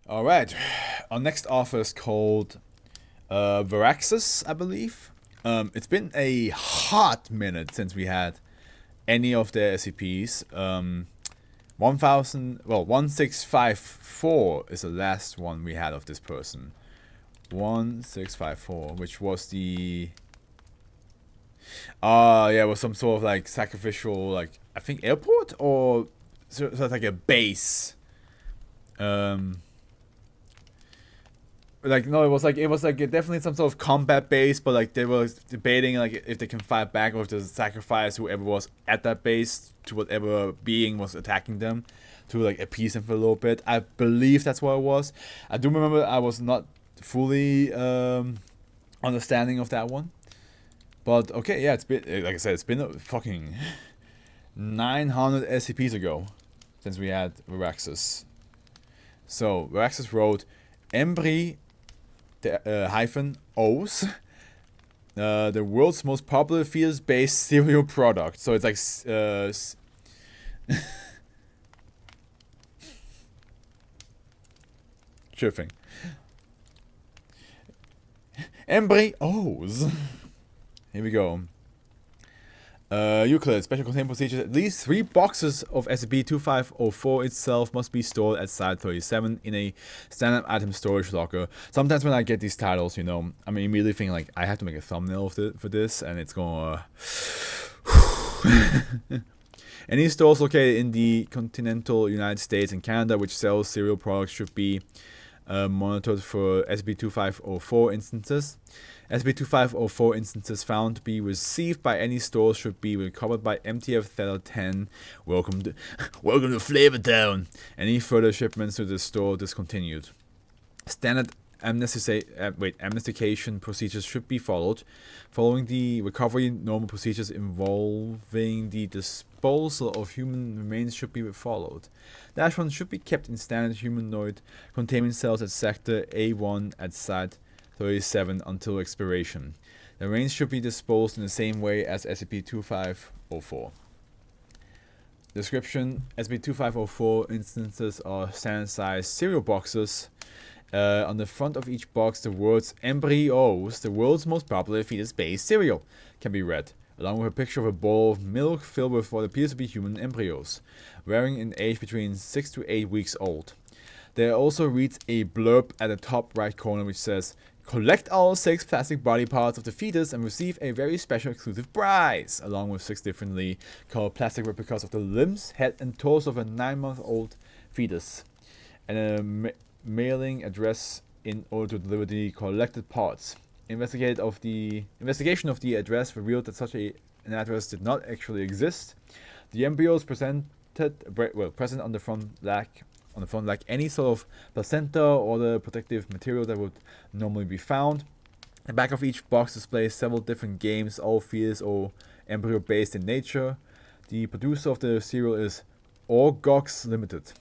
Alright, our next author is called Veraxis, I believe. It's been a hot minute since we had any of their SCPs. 1654 is the last one we had of this person. 1654, which was the... yeah, it was some sort of like sacrificial, like, I think airport? Or sort of like a base. Like, no, it was like definitely some sort of combat base, but like they were debating like if they can fight back or if they sacrifice whoever was at that base to whatever being was attacking them to like appease them for a little bit. I believe that's what it was. I do remember I was not fully understanding of that one. But okay, yeah, it's been, like I said, it's been a fucking 900 SCPs ago since we had Veraxis. So Veraxis wrote Embry-Os, the world's most popular fetus-based cereal product. So it's like sure thing. Embry-Os. Here we go. Euclid, special containment procedures. At least 3 boxes of SCP-2504 itself must be stored at Site 37 in a standard item storage locker. Sometimes when I get these titles, you know, I'm immediately thinking like, I have to make a thumbnail for this, and it's gonna... Any stores located in the continental United States and Canada which sells cereal products should be monitored for SCP-2504 instances. SCP-2504 instances found to be received by any stores should be recovered by MTF Theta 10. Welcome to Flavor Town. Any further shipments to the store discontinued. Standard amnestication procedures should be followed. Following the recovery, normal procedures involving the disposal of human remains should be followed. Dash 1 should be kept in standard humanoid containment cells at Sector A1 at Site 37 until expiration. The remains should be disposed in the same way as SCP-2504. Description: SCP-2504 instances are standard-sized cereal boxes. On the front of each box, the words Embry-Os, the world's most popular fetus-based cereal, can be read, along with a picture of a bowl of milk filled with what appears to be human embryos, varying in age between 6 to 8 weeks old. There also reads a blurb at the top right corner which says, "Collect all 6 plastic body parts of the fetus and receive a very special exclusive prize," along with 6 differently colored plastic replicas of the limbs, head, and torso of a 9-month-old fetus, and a mailing address in order to deliver the collected parts. Investigation of the address revealed that such an address did not actually exist. The embryos present on the front lack any sort of placenta or the protective material that would normally be found. The back of each box displays several different games, all fetus or embryo based in nature. The producer of the cereal is Orgox Limited.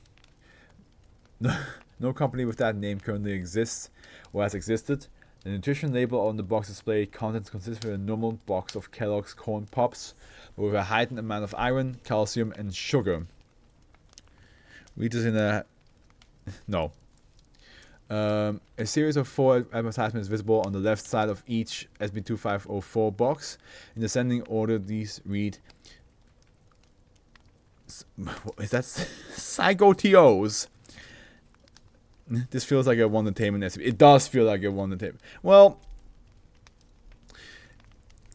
No company with that name currently exists or has existed. The nutrition label on the box display contents consists of a normal box of Kellogg's Corn Pops, but with a heightened amount of iron, calcium, and sugar. Read this in a... No. A series of 4 advertisements visible on the left side of each SCP-2504 box. In descending order, these read... Is that Psychoteos? This feels like a one-entertainment SCP. It does feel like a one-entertainment. Well,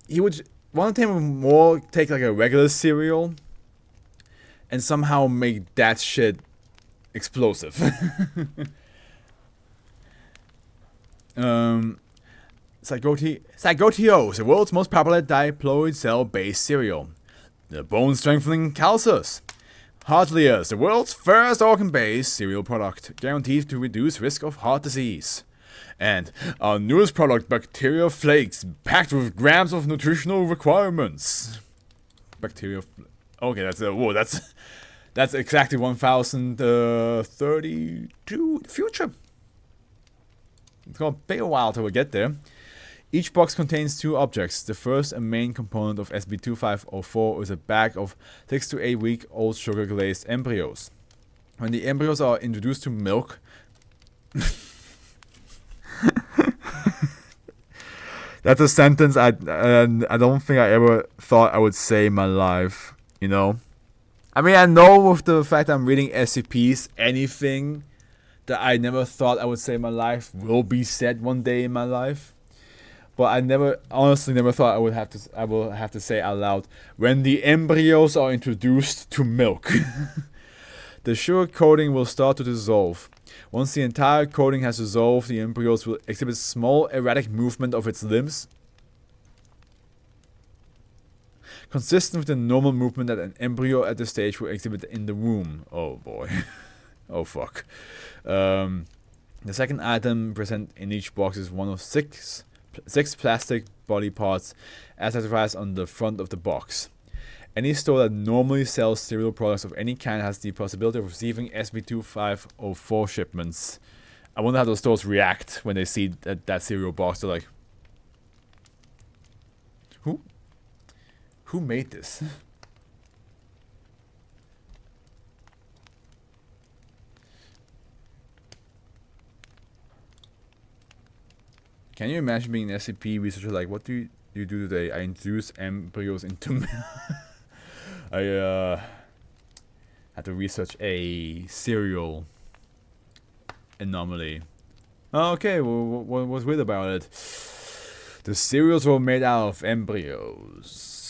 one-entertainment would more take like a regular cereal and somehow make that shit explosive. Psychoteos, the world's most popular diploid cell-based cereal. The bone-strengthening Calsus. Heartliers, the world's first organ-based cereal product, guaranteed to reduce risk of heart disease. And our newest product, Bacteria Flakes, packed with grams of nutritional requirements. Okay, that's exactly 1032 future. It's gonna take a while till we get there. Each box contains 2 objects. The first and main component of SCP-2504 is a bag of 6 to 8 week old sugar glazed embryos. When the embryos are introduced to milk, That's a sentence I don't think I ever thought I would say in my life, you know? I mean, I know with the fact that I'm reading SCPs, anything that I never thought I would say in my life will be said one day in my life. But I honestly never thought I will have to say out loud, when the embryos are introduced to milk. The sugar coating will start to dissolve. Once the entire coating has dissolved, the embryos will exhibit small erratic movement of its limbs, consistent with the normal movement that an embryo at this stage will exhibit in the womb. Oh boy. Oh fuck. The second item present in each box is one of six plastic body parts as advertised on the front of the box. Any store that normally sells cereal products of any kind has the possibility of receiving SCP-2504 shipments. I wonder how those stores react when they see that cereal box. They're like, Who made this? Can you imagine being an SCP researcher? Like, what do you do today? I introduce embryos into milk. I had to research a serial anomaly. Oh, okay, well, what was weird about it? The cereals were made out of embryos.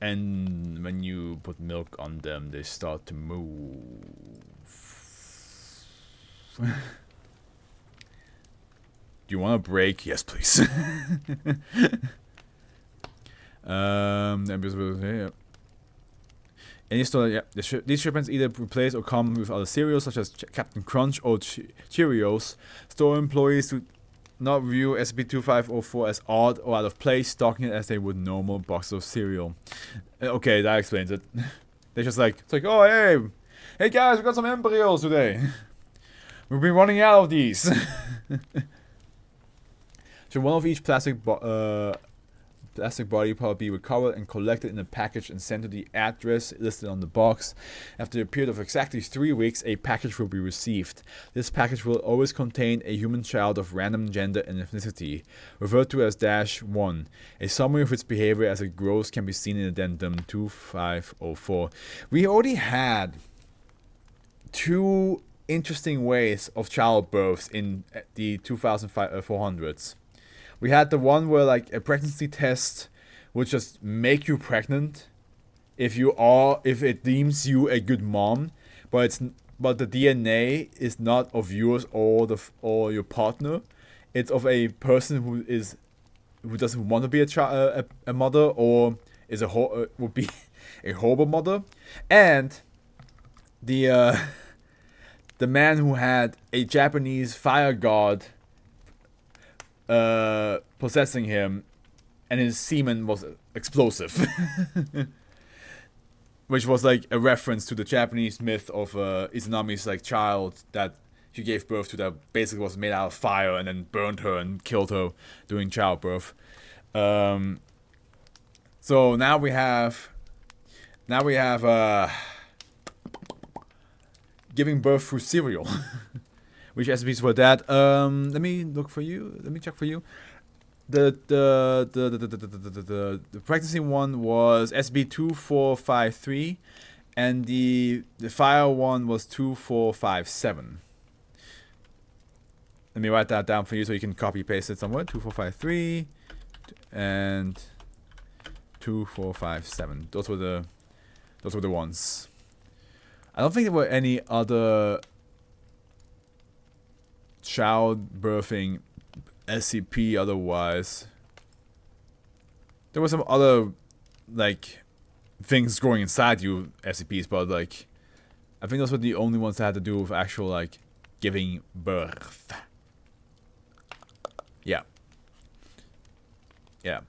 And when you put milk on them, they start to move. Do you want a break? Yes, please. Any store, yeah. These shipments either replace or come with other cereals such as Captain Crunch or Cheerios. Store employees do not view SCP-2504 as odd or out of place, stocking it as they would normal box of cereal. Okay, that explains it. They're just like, it's like, oh hey guys, we got some embryos today. We've been running out of these. Should one of each plastic body part be recovered and collected in a package and sent to the address listed on the box. After a period of exactly 3 weeks, a package will be received. This package will always contain a human child of random gender and ethnicity, referred to as -1. A summary of its behavior as it grows can be seen in Addendum 2504. We already had 2 interesting ways of childbirths in the 2400s. We had the one where like a pregnancy test would just make you pregnant if it deems you a good mom, but the DNA is not of yours or your partner. It's of a person who doesn't want to be a mother or is would be a horrible mother, and the man who had a Japanese fire god possessing him, and his semen was explosive. Which was like a reference to the Japanese myth of Izanami's like child that she gave birth to that basically was made out of fire and then burned her and killed her during childbirth. So now we have giving birth through cereal. Which SCPs were that? Let me look for you. Let me check for you. The practicing one was SB2453, and the fire one was 2457. Let me write that down for you so you can copy paste it somewhere. 2453 and 2457. Those were the ones. I don't think there were any other childbirthing SCP otherwise. There were some other like things growing inside you SCPs, but like I think those were the only ones that had to do with actual like giving birth. Yeah.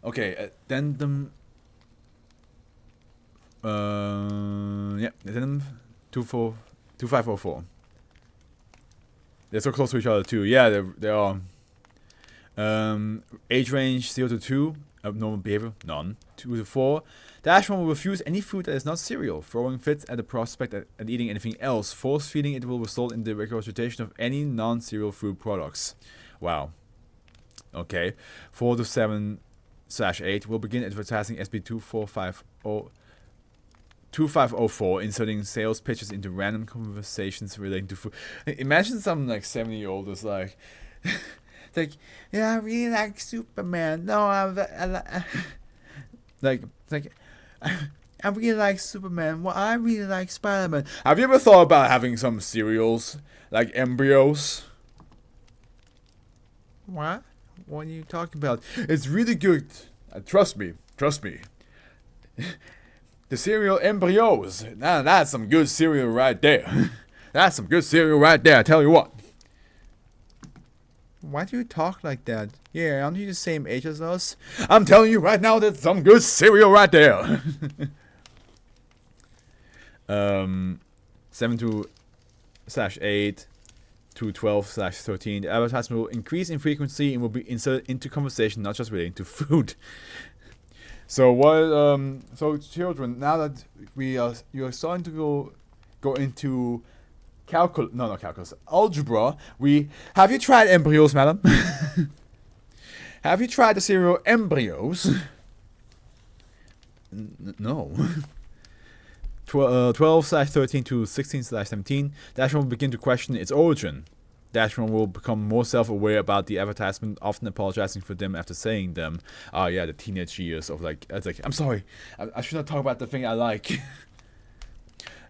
Okay, addendum. Addendum 2504. They're so close to each other too. Yeah, they are. Age range 0 to 2. Abnormal behavior? None. 2 to 4. The Ashram will refuse any food that is not cereal, throwing fits at the prospect at eating anything else. Force feeding it will result in the regurgitation of any non-cereal food products. Wow. Okay. 4 to 7/8 will begin advertising SB2504, inserting sales pitches into random conversations relating to food. Imagine some like 70-year-old is like, like, yeah, I really like Superman. No, like, I really like Superman. Well, I really like Spider-Man. Have you ever thought about having some cereals like Embry-Os? What? What are you talking about? It's really good. Trust me. Trust me. The cereal Embry-Os. Now that's some good cereal right there. That's some good cereal right there. I tell you what. Why do you talk like that? Yeah, aren't you the same age as us? I'm telling you right now, that's some good cereal right there. 7 to /8 to 12/13. The advertisement will increase in frequency and will be inserted into conversation, not just relating to food. So what? So children, now that you're starting to go into not calculus, algebra. Have you tried Embry-Os, madam? Have you tried the cereal Embry-Os? No. 12/13 to 16/17. The Ashram will begin to question its origin. The Ashram will become more self-aware about the advertisement, often apologizing for them after saying them. Oh yeah, the teenage years of like, it's like, I'm sorry, I should not talk about the thing I like.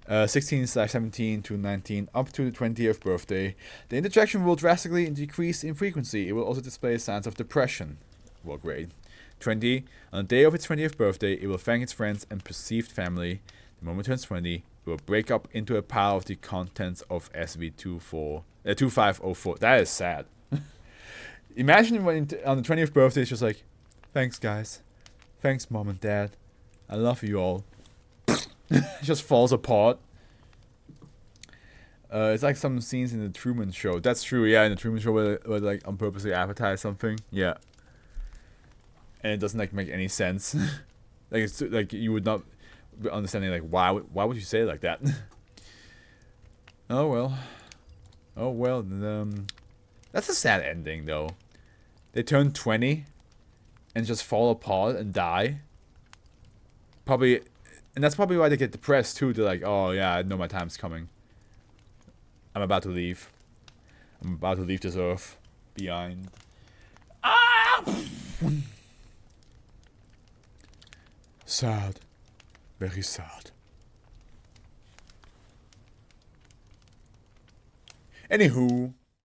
16/17 to 19, up to the 20th birthday. The interjection will drastically decrease in frequency. It will also display signs of depression. Well, great. 20, on the day of its 20th birthday, it will thank its friends and perceived family. The moment it turns 20, it will break up into a pile of the contents of SB2504. That is sad. Imagine when on the 20th birthday, it's just like, thanks guys. Thanks mom and dad. I love you all. It just falls apart. It's like some scenes in the Truman Show. That's true, yeah, in the Truman Show where like on purposely advertise something. Yeah. And it doesn't like make any sense. Like it's like you would not be understanding like why would you say it like that? Oh well. Oh well. That's a sad ending though. They turn 20 and just fall apart and die. Probably. And that's probably why they get depressed too. They're like, oh yeah, I know my time's coming. I'm about to leave. I'm about to leave this earth behind. Ah! Sad. Very sad. Anywho.